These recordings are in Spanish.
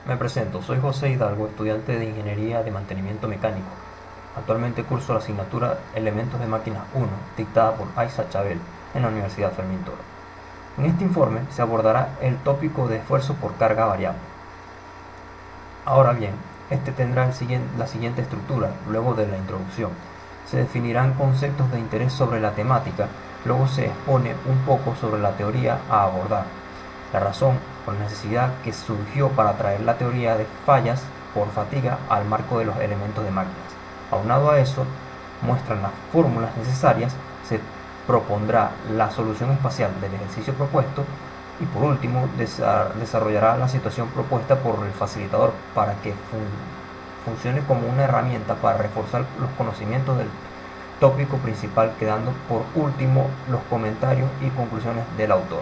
Me presento, soy José Hidalgo, estudiante de Ingeniería de Mantenimiento Mecánico. Actualmente curso la asignatura Elementos de Máquinas 1, dictada por Isaac Chabel en la Universidad Fermín Toro. En este informe se abordará el tópico de esfuerzo por carga variable. Ahora bien, este tendrá la siguiente estructura, luego de la introducción. Se definirán conceptos de interés sobre la temática, luego se expone un poco sobre la teoría a abordar, la razón o la necesidad que surgió para traer la teoría de fallas por fatiga al marco de los elementos de máquinas. Aunado a eso, muestran las fórmulas necesarias, se propondrá la solución espacial del ejercicio propuesto y por último desarrollará la situación propuesta por el facilitador para que funcione como una herramienta para reforzar los conocimientos del tópico principal, quedando por último los comentarios y conclusiones del autor.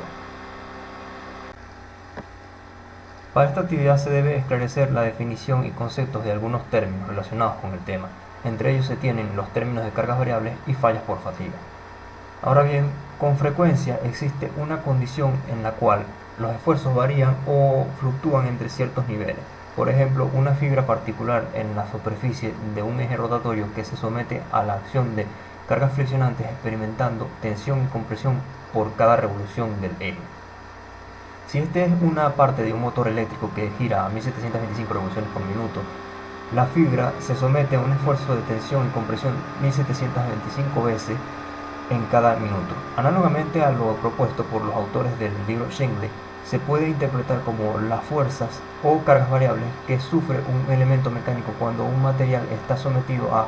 Para esta actividad se debe esclarecer la definición y conceptos de algunos términos relacionados con el tema. Entre ellos se tienen los términos de cargas variables y fallas por fatiga. Ahora bien, con frecuencia existe una condición en la cual los esfuerzos varían o fluctúan entre ciertos niveles. Por ejemplo, una fibra particular en la superficie de un eje rotatorio que se somete a la acción de cargas friccionantes experimentando tensión y compresión por cada revolución del eje. Si este es una parte de un motor eléctrico que gira a 1725 revoluciones por minuto, la fibra se somete a un esfuerzo de tensión y compresión 1725 veces en cada minuto. Análogamente a lo propuesto por los autores del libro Shingle, se puede interpretar como las fuerzas o cargas variables que sufre un elemento mecánico cuando un material está sometido a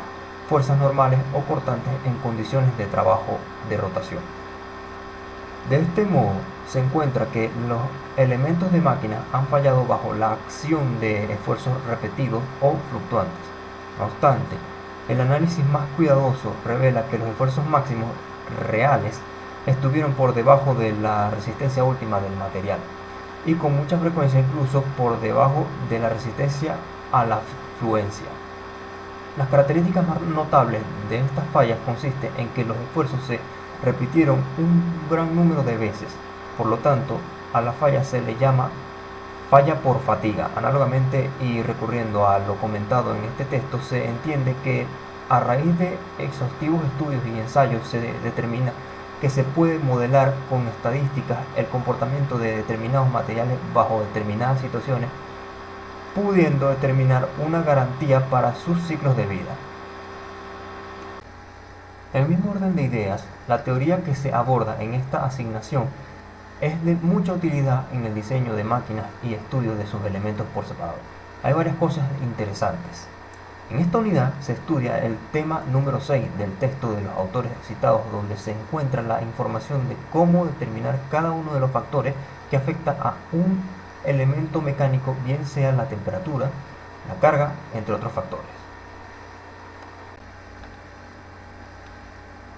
fuerzas normales o cortantes en condiciones de trabajo de rotación. De este modo, se encuentra que los elementos de máquina han fallado bajo la acción de esfuerzos repetidos o fluctuantes. No obstante, el análisis más cuidadoso revela que los esfuerzos máximos reales estuvieron por debajo de la resistencia última del material y con mucha frecuencia incluso por debajo de la resistencia a la fluencia. Las características más notables de estas fallas consisten en que los esfuerzos se repitieron un gran número de veces. Por lo tanto, a la falla se le llama falla por fatiga. Análogamente y recurriendo a lo comentado en este texto, se entiende que a raíz de exhaustivos estudios y ensayos se determina que se puede modelar con estadísticas el comportamiento de determinados materiales bajo determinadas situaciones, pudiendo determinar una garantía para sus ciclos de vida. En el mismo orden de ideas, la teoría que se aborda en esta asignación es de mucha utilidad en el diseño de máquinas y estudio de sus elementos por separado. Hay varias cosas interesantes. En esta unidad se estudia el tema número 6 del texto de los autores citados, donde se encuentra la información de cómo determinar cada uno de los factores que afecta a un elemento mecánico, bien sea la temperatura, la carga, entre otros factores.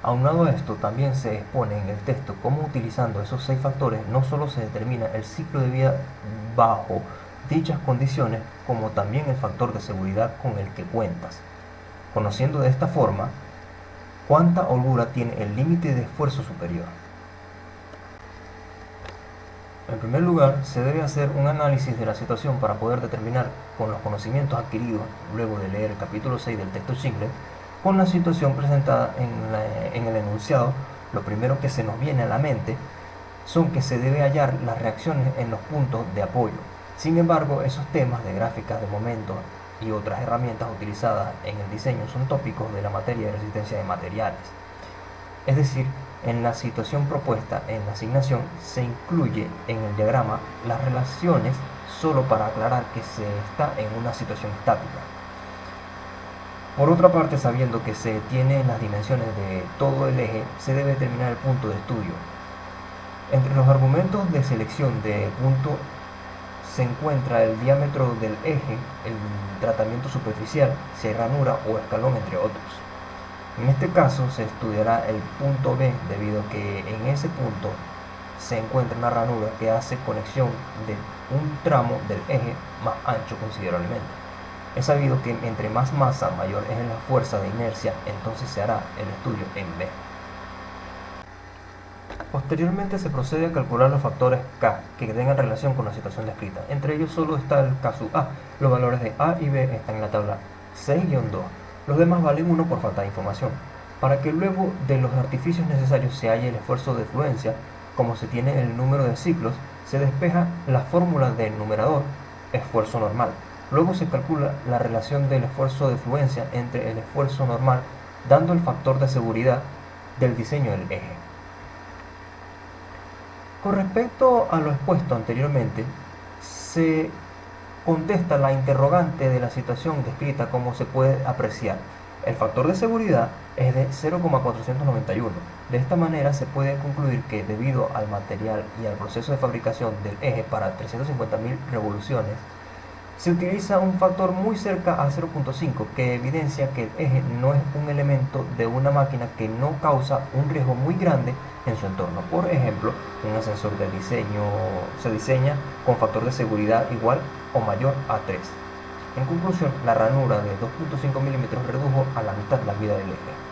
Aunado a esto, también se expone en el texto cómo utilizando esos 6 factores no solo se determina el ciclo de vida bajo dichas condiciones, como también el factor de seguridad con el que cuentas, conociendo de esta forma cuánta holgura tiene el límite de esfuerzo superior. En primer lugar, se debe hacer un análisis de la situación para poder determinar, con los conocimientos adquiridos luego de leer el capítulo 6 del texto Shingle, con la situación presentada en el enunciado. Lo primero que se nos viene a la mente son que se debe hallar las reacciones en los puntos de apoyo. Sin embargo, esos temas de gráficas de momentos y otras herramientas utilizadas en el diseño son tópicos de la materia de resistencia de materiales. Es decir, en la situación propuesta en la asignación se incluye en el diagrama las relaciones solo para aclarar que se está en una situación estática. Por otra parte, sabiendo que se tienen las dimensiones de todo el eje, se debe determinar el punto de estudio. Entre los argumentos de selección de punto se encuentra el diámetro del eje, el tratamiento superficial, si hay ranura o escalón, entre otros. En este caso se estudiará el punto B, debido a que en ese punto se encuentra una ranura que hace conexión de un tramo del eje más ancho considerablemente. Es sabido que entre más masa, mayor es la fuerza de inercia, entonces se hará el estudio en B. Posteriormente se procede a calcular los factores K que tengan relación con la situación descrita. Entre ellos solo está el K sub A. Los valores de A y B están en la tabla 6-2. Los demás valen 1 por falta de información. Para que luego de los artificios necesarios se halle el esfuerzo de fluencia, como se tiene el número de ciclos, se despeja la fórmula del numerador, esfuerzo normal. Luego se calcula la relación del esfuerzo de fluencia entre el esfuerzo normal, dando el factor de seguridad del diseño del eje. Con respecto a lo expuesto anteriormente, se contesta la interrogante de la situación descrita como se puede apreciar. El factor de seguridad es de 0,491. De esta manera se puede concluir que debido al material y al proceso de fabricación del eje para 350.000 revoluciones, se utiliza un factor muy cerca a 0,5 que evidencia que el eje no es un elemento de una máquina que no causa un riesgo muy grande en su entorno. Por ejemplo, un ascensor de diseño se diseña con factor de seguridad igual o mayor a 3. En conclusión, la ranura de 2,5 milímetros redujo a la mitad la vida del eje.